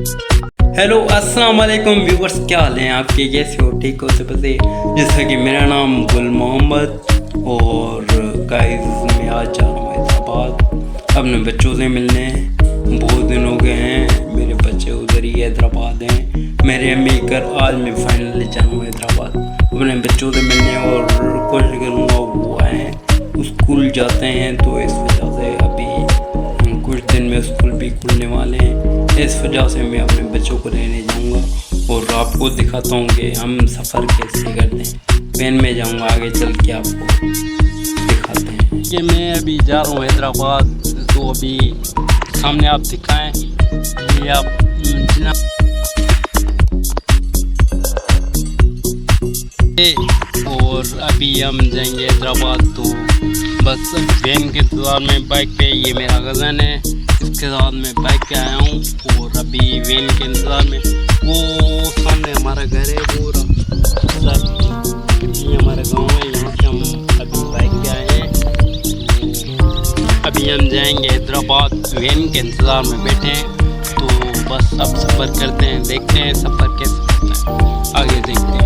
Hello अस्सलाम वालेकुम viewers, क्या हाल हैं आपके, कैसे हो, ठीक हो सब से। जैसा कि मेरा नाम गुल मोहम्मद और गाइस मैं आज जा रहा हूँ हैदराबाद अपने बच्चों से मिलने। बहुत दिन हो गए हैं, मेरे बच्चे उधर ही हैदराबाद हैं। मेरे अम्मी घर आज मैं फाइनली जा रहा हूँ हैदराबाद अपने बच्चों से मिलने और कोशिश करूँगा वो आए। स्कूल जाते हैं तो इस वजह से अभी कुछ दिन में स्कूल भी खुलने वाले हैं, इस वजह से मैं अपने बच्चों को लेने जाऊंगा और आपको दिखाता हूँ कि हम सफ़र कैसे करते हैं। ट्रेन में जाऊंगा, आगे चल के आपको दिखाते हैं। ये मैं अभी जा रहा हूँ हैदराबाद, तो अभी सामने आप दिखाएं ये आप और अभी हम जाएंगे हैदराबाद। तो बस वैन के इंतज़ार में बाइक पे, ये मेरा कज़न है, इसके साथ मैं बाइक पे आया हूँ और अभी वैन के इंतज़ार में। वो सामने हमारा घर है पूरा, ये हमारा गांव है, यहाँ से हम अभी बाइक पे आए हैं। अभी हम जाएंगे हैदराबाद, वैन के इंतज़ार में बैठे हैं। तो बस अब सफ़र करते हैं, देखते हैं सफ़र कैसे होता है, आगे देखते हैं।